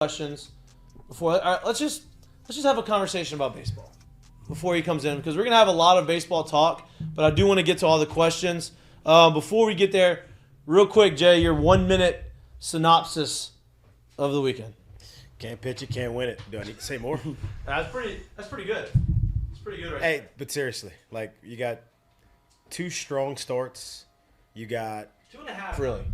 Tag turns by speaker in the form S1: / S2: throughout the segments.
S1: questions before. All right, let's just have a conversation about baseball before he comes in, because we're gonna have a lot of baseball talk. But I do want to get to all the questions before we get there. Real quick, Jay, your 1 minute synopsis of the weekend.
S2: Can't pitch it, can't win it. Do I need to say more?
S1: That's pretty good. It's pretty good, right?
S2: Hey, but seriously, like you got 2 strong starts. You got
S1: 2.5, really.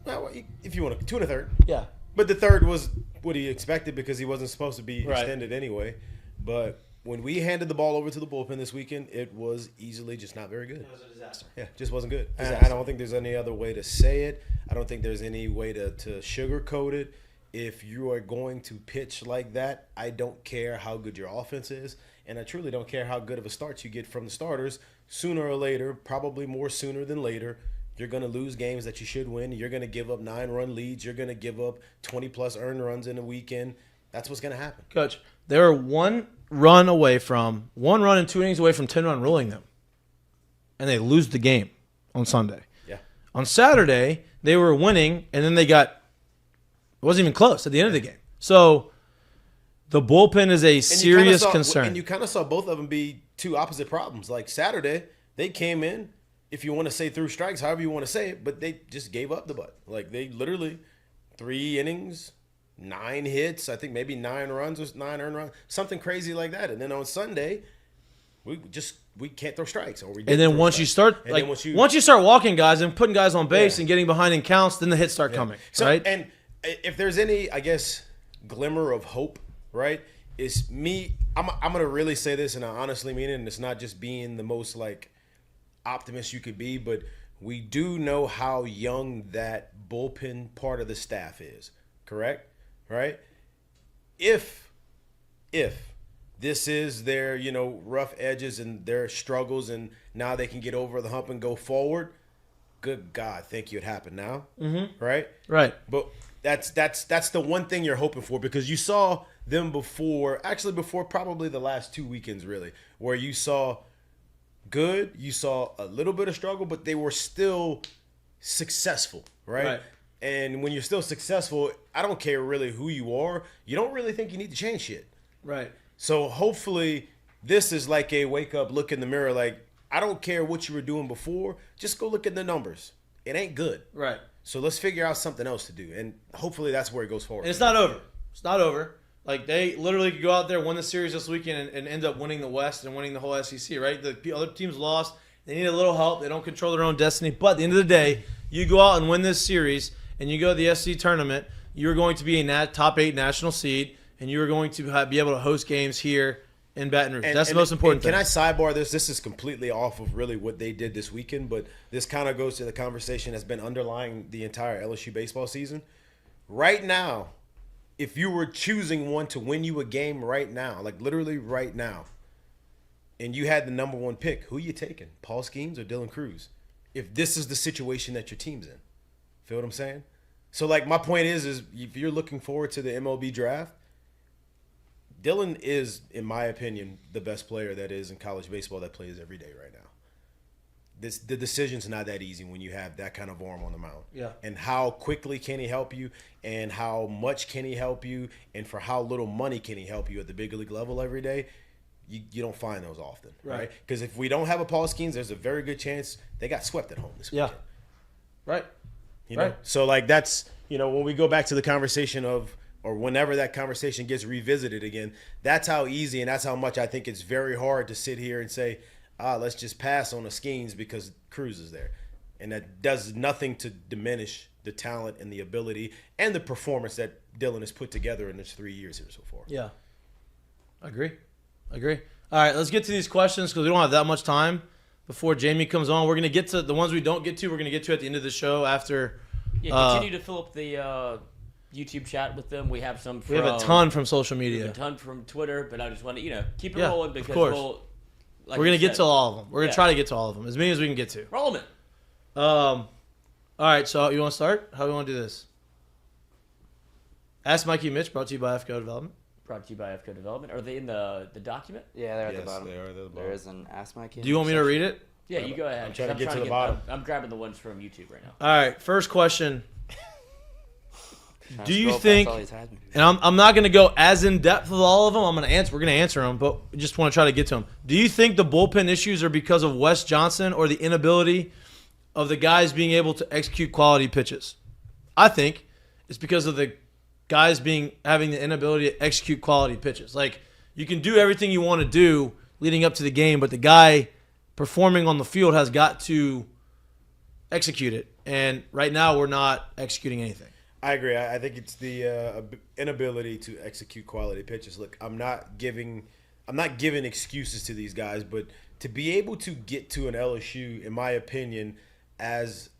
S2: Well, if you want to, 2 1/3.
S1: Yeah.
S2: But the third was what he expected because he wasn't supposed to be
S1: Right.
S2: extended anyway. But when we handed the ball over to the bullpen this weekend, it was easily just not very good.
S1: It was a disaster.
S2: Yeah, just wasn't good.
S1: Disaster.
S2: I don't think there's any other way to say it. I don't think there's any way to sugarcoat it. If you are going to pitch like that, I don't care how good your offense is, and I truly don't care how good of a start you get from the starters. Sooner or later, probably more sooner than later, you're going to lose games that you should win. You're going to give up 9-run leads. You're going to give up 20-plus earned runs in a weekend. That's what's going to happen.
S1: Coach, they were 1 run and 2 innings away from 10-run ruling them, and they lose the game on Sunday.
S2: Yeah.
S1: On Saturday, they were winning, and then it wasn't even close at the end of the game. So the bullpen is a serious concern.
S2: And you kind of saw both of them be 2 opposite problems. Like Saturday, they came in, if you want to say through strikes, however you want to say it, but they just gave up the butt. Like they literally 3 innings, 9 hits, I think maybe 9 runs or 9 earned runs, something crazy like that. And then on Sunday, we can't throw strikes. And
S1: then once you start walking guys and putting guys on base and getting behind in counts, then the hits start coming.
S2: So,
S1: right?
S2: And if there's any, I guess, glimmer of hope, right, is me. I'm gonna really say this, and I honestly mean it, and it's not just being the most like optimist you could be, but we do know how young that bullpen part of the staff is, correct? Right? If this is their, rough edges and their struggles and now they can get over the hump and go forward, good God, think you'd happen now. Mm-hmm. Right?
S1: Right.
S2: But that's the one thing you're hoping for, because you saw them before probably the last 2 weekends really, where you saw you saw a little bit of struggle, but they were still successful, right? And when you're still successful, I don't care really who you are. You don't really think you need to change shit.
S1: Right.
S2: So hopefully this is like a wake-up look in the mirror. Like, I don't care what you were doing before. Just go look at the numbers. It ain't good.
S1: Right.
S2: So let's figure out something else to do. And hopefully that's where it goes forward.
S1: And it's not over. It's not over. Like, they literally could go out there, win the series this weekend, and end up winning the West and winning the whole SEC, right? The other teams lost. They need a little help. They don't control their own destiny. But at the end of the day, you go out and win this series, and you go to the SEC tournament, you're going to be a top 8 national seed, and you're going to be able to host games here in Baton Rouge. That's the most important thing.
S2: Can I sidebar this? This is completely off of really what they did this weekend, but this kind of goes to the conversation that's been underlying the entire LSU baseball season. Right now, if you were choosing one to win you a game right now, like literally right now, and you had the number 1 pick, who you taking? Paul Skeens or Dylan Cruz? If this is the situation that your team's in. Feel what I'm saying? So, like, my point is if you're looking forward to the MLB draft, Dylan is, in my opinion, the best player that is in college baseball that plays every day right now. The decision's not that easy when you have that kind of arm on the mound.
S1: Yeah.
S2: And how quickly can he help you, and how much can he help you, and for how little money can he help you at the big league level every day? You don't find those often, right? Because if we don't have a Paul Skeens, there's a very good chance they got swept at home this weekend.
S1: Yeah. Right.
S2: Right. So, like, that's, when we go back to the conversation of, or whenever that conversation gets revisited again, that's how easy and that's how much I think it's very hard to sit here and say, let's just pass on the Skeens because Cruz is there. And that does nothing to diminish the talent and the ability and the performance that Dylan has put together in his 3 years here so far.
S1: Yeah. I agree. All right, let's get to these questions because we don't have that much time before Jamie comes on. We're going to get to the ones we don't get to. We're going to get to at the end of the show after.
S3: Yeah, continue to fill up the YouTube chat with them. We have some from...
S1: We have a ton from social media.
S3: A ton from Twitter, but I just want to, keep it rolling because
S1: of course.
S3: We're
S1: going to get to all of them. We're going to try to get to all of them, as many as we can get to.
S3: Roll them in.
S1: All right, so you want to start? How do we want to do this? Ask Mikey Mitch, brought to you by FCO Development.
S3: Brought to you by FCO Development. Are they in the document?
S4: Yeah, they're at the bottom.
S2: They are at the bottom.
S4: There is an Ask Mikey.
S1: Do you want me to read it?
S3: Yeah, you go ahead.
S2: I'm trying to get to the bottom.
S3: I'm grabbing the ones from YouTube right now.
S1: All right, first question. Do you think? And I'm not going to go as in depth with all of them. I'm going to answer. We're going to answer them, but we just want to try to get to them. Do you think the bullpen issues are because of Wes Johnson or the inability of the guys being able to execute quality pitches? I think it's because of the guys having the inability to execute quality pitches. Like, you can do everything you want to do leading up to the game, but the guy performing on the field has got to execute it. And right now, we're not executing anything.
S2: I agree. I think it's the inability to execute quality pitches. Look, I'm not giving excuses to these guys, but to be able to get to an LSU, in my opinion, as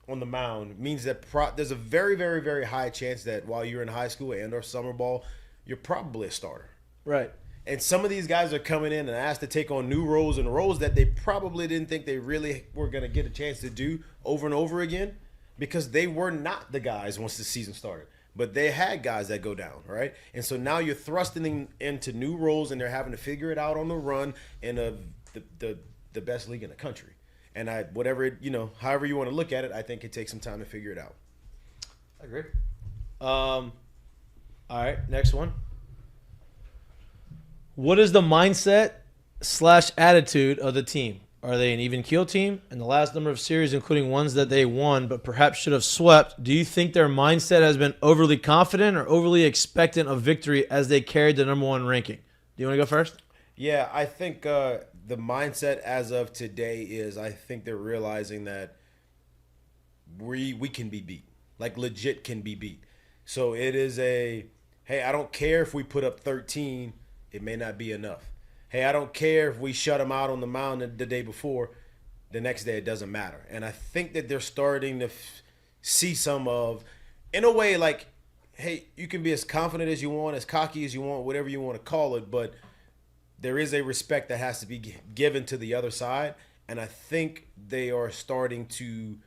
S2: on the mound means that there's a very, very, very high chance that while you're in high school and or summer ball, you're probably a starter.
S1: Right.
S2: And some of these guys are coming in and asked to take on new roles and roles that they probably didn't think they really were going to get a chance to do over and over again, because they were not the guys once the season started. But they had guys that go down, right? And so now you're thrusting them into new roles, and they're having to figure it out on the run in the best league in the country. And however you want to look at it, I think it takes some time to figure it out.
S1: I agree. All right, next one. What is the mindset / attitude of the team? Are they an even keel team? In the last number of series, including ones that they won but perhaps should have swept, do you think their mindset has been overly confident or overly expectant of victory as they carried the number 1 ranking? Do you want to go first?
S2: Yeah, I think the mindset as of today is, I think they're realizing that we can be beat. Like, legit can be beat. So it is hey, I don't care if we put up 13, it may not be enough. Hey, I don't care if we shut them out on the mound the day before, the next day it doesn't matter. And I think that they're starting to see some of, in a way, like, hey, you can be as confident as you want, as cocky as you want, whatever you want to call it, but there is a respect that has to be given to the other side. And I think they are starting to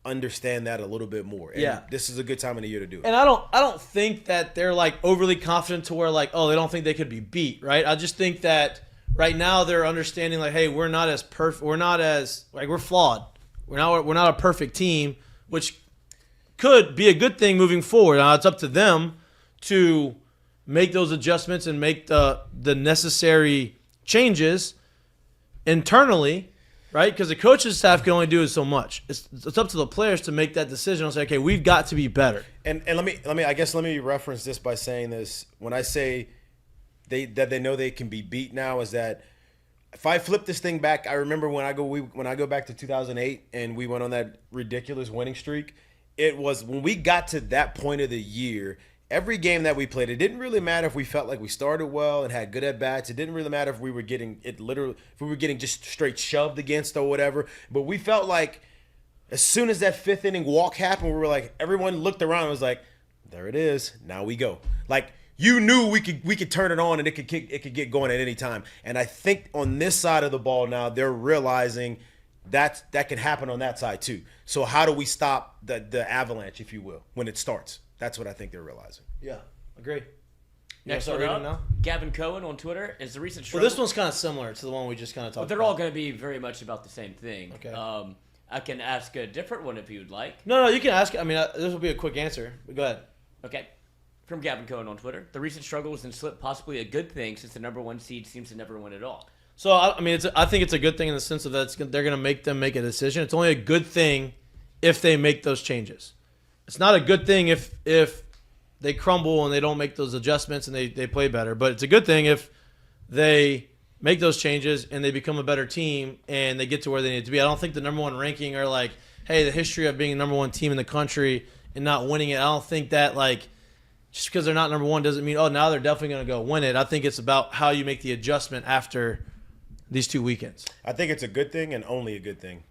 S2: understand that a little bit more. And
S1: yeah,
S2: this is a good time of the year to do it.
S1: And I don't think that they're like overly confident to where like, oh, they don't think they could be beat, right? I just think that right now they're understanding like, hey, we're not as perfect. We're not as like, we're flawed. We're not a perfect team, which could be a good thing moving forward. Now it's up to them to make those adjustments and make the necessary changes internally. Right, because the coaching staff can only do so much. It's up to the players to make that decision and say, okay, we've got to be better.
S2: And let me reference this by saying this. When I say they know they can be beat now, is that if I flip this thing back, I remember when I go back to 2008 and we went on that ridiculous winning streak. It was when we got to that point of the year. Every game that we played, it didn't really matter if we felt like we started well and had good at bats. It didn't really matter if we were getting just straight shoved against or whatever. But we felt like as soon as that 5th inning walk happened, we were like, everyone looked around and was like, there it is. Now we go. Like, you knew we could turn it on and it could get going at any time. And I think on this side of the ball now, they're realizing that can happen on that side too. So how do we stop the avalanche, if you will, when it starts? That's what I think they're realizing.
S1: Yeah, agree.
S3: Next one up, now? Gavin Cohen on Twitter is the recent struggle.
S1: Well, this one's kind of similar to the one we just kind of talked about.
S3: They're all going to be very much about the same thing.
S1: Okay.
S3: I can ask a different one if you would like.
S1: No, you can ask. I mean, this will be a quick answer. But go ahead.
S3: Okay. From Gavin Cohen on Twitter, the recent struggles and slip possibly a good thing since the number 1 seed seems to never win at all.
S1: So, I mean, I think it's a good thing in the sense of that they're going to make them make a decision. It's only a good thing if they make those changes. It's not a good thing if they crumble and they don't make those adjustments and they play better. But it's a good thing if they make those changes and they become a better team and they get to where they need to be. I don't think the number 1 ranking are like, hey, the history of being the number 1 team in the country and not winning it. I don't think that, like, just because they're not number 1 doesn't mean, oh, now they're definitely going to go win it. I think it's about how you make the adjustment after these 2 weekends.
S2: I think it's a good thing and only a good thing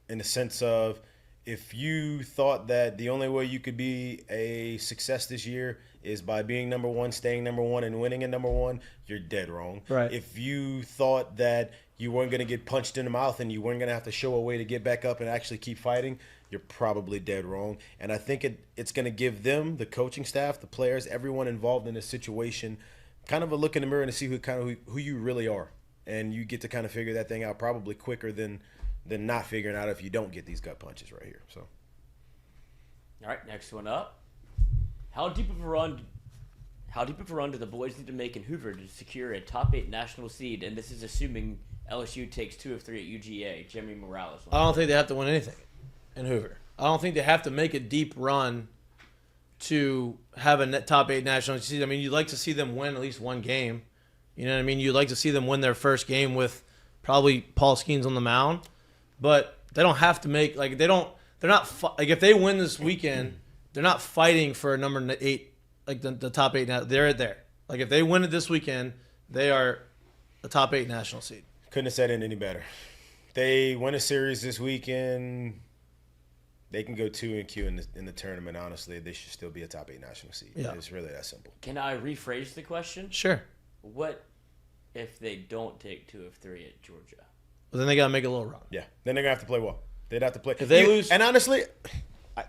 S2: in the sense of, if you thought that the only way you could be a success this year is by being number 1, staying number 1, and winning at number 1, you're dead wrong.
S1: Right.
S2: If you thought that you weren't going to get punched in the mouth and you weren't going to have to show a way to get back up and actually keep fighting, you're probably dead wrong. And I think it's going to give them, the coaching staff, the players, everyone involved in this situation, kind of a look in the mirror and see who you really are. And you get to kind of figure that thing out probably quicker than not figuring out if you don't get these gut punches right here. So,
S3: all right, next one up. How deep of a run do the boys need to make in Hoover to secure a top 8 national seed? And this is assuming LSU takes 2 of 3 at UGA. Jeremy Morales.
S1: I don't think they have to win anything in Hoover. I don't think they have to make a deep run to have a top 8 national seed. I mean, you'd like to see them win at least one game. You know what I mean? You'd like to see them win their first game with probably Paul Skeens on the mound. But they don't have to make, like, they're not, like, if they win this weekend, they're not fighting for a number 8, like the top 8 now. They're there. Like, if they win it this weekend, they are a top 8 national seed.
S2: Couldn't have said it any better. They win a series this weekend. They can go 2-2 in the tournament. Honestly, they should still be a top 8 national seed.
S1: Yeah.
S2: It's really that simple.
S3: Can I rephrase the question?
S1: Sure.
S3: What if they don't take 2 of 3 at Georgia?
S1: But then they got to make a little run.
S2: Yeah. Then they're going to have to play well. They'd have to play.
S1: If they lose.
S2: And honestly,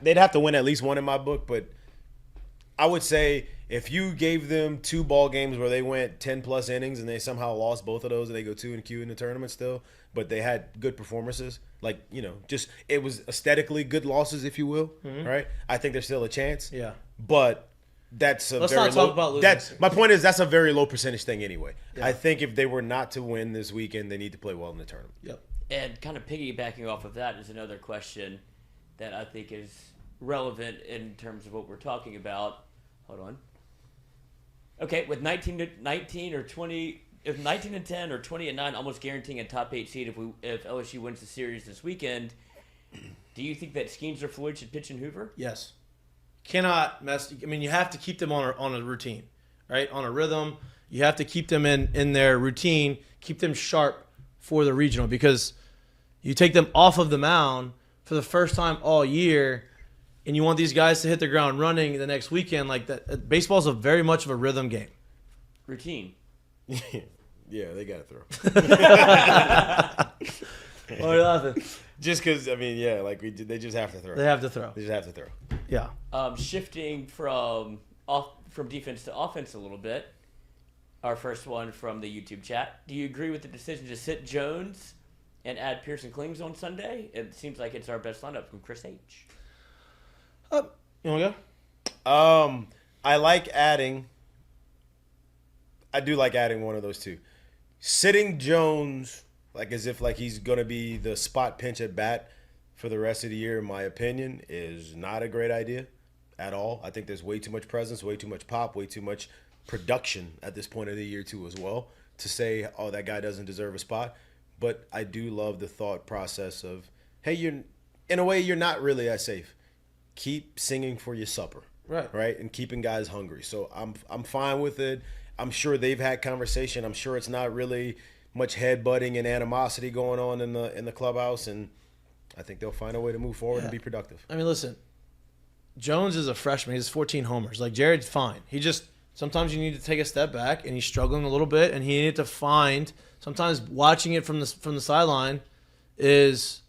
S2: they'd have to win at least one in my book. But I would say if you gave them 2 ball games where they went 10-plus innings and they somehow lost both of those and they go 2-2 in the tournament still, but they had good performances, like, you know, just it was aesthetically good losses, if you will, right? I think there's still a chance.
S1: Yeah.
S2: But that's a
S1: Let's
S2: very
S1: not talk
S2: low.
S1: about losing.
S2: My point is that's a very low percentage thing anyway.
S1: Yeah.
S2: I think if they were not to win this weekend, they need to play well in the tournament.
S1: Yep.
S3: And kind of piggybacking off of that is another question that I think is relevant in terms of what we're talking about. Hold on. Okay, with 19 or 20, if 19-10 or 20-9, almost guaranteeing a top 8 seed if LSU wins the series this weekend, do you think that Skeens or Floyd should pitch in Hoover?
S1: Yes. Cannot mess. I mean, you have to keep them on a routine, right? On a rhythm. You have to keep them in their routine, keep them sharp for the regional, because you take them off of the mound for the first time all year, and you want these guys to hit the ground running the next weekend. Like that, baseball is very much of a rhythm game.
S3: Routine.
S2: Yeah, they got to throw.
S1: Why are you laughing?
S2: Just because, I mean, yeah, like they just have to throw.
S1: They have to throw.
S2: They just have to throw.
S1: Yeah.
S3: Shifting from defense to offense a little bit. Our first one from the YouTube chat. Do you agree with the decision to sit Jones and add Pearson Klings on Sunday? It seems like it's our best lineup from Chris H.
S1: You want to go?
S2: I do like adding one of those two. Sitting Jones, like as if like he's going to be the spot pinch at bat for the rest of the year, in my opinion, is not a great idea at all. I think there's way too much presence, way too much pop, way too much production at this point of the year too as well to say, oh, that guy doesn't deserve a spot. But I do love the thought process of, hey, in a way you're not really that safe. Keep singing for your supper, right, and keeping guys hungry. So I'm fine with it. I'm sure they've had conversation. I'm sure it's not really much headbutting and animosity going on in the clubhouse, and I think they'll find a way to move forward and be productive.
S1: I mean, listen, Jones is a freshman. He has 14 homers. Like, Jared's fine. He just sometimes you need to take a step back, and he's struggling a little bit, and he needed to find. Sometimes watching it from the sideline is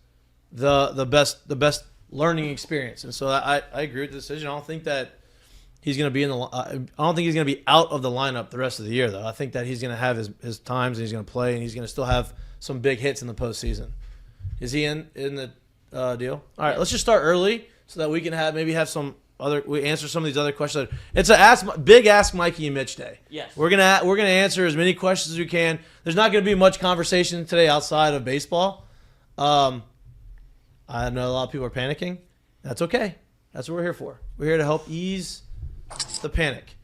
S1: the best learning experience, and so I agree with the decision. I don't think that he's going to be I don't think he's going to be out of the lineup the rest of the year, though. I think that he's going to have his times, and he's going to play, and he's going to still have some big hits in the postseason. Is he in the deal? All right, let's just start early so that we can have some other. We answer some of these other questions. It's a big Ask Mikey and Mitch day.
S3: Yes,
S1: we're gonna answer as many questions as we can. There's not going to be much conversation today outside of baseball. I know a lot of people are panicking. That's okay. That's what we're here for. We're here to help ease the panic.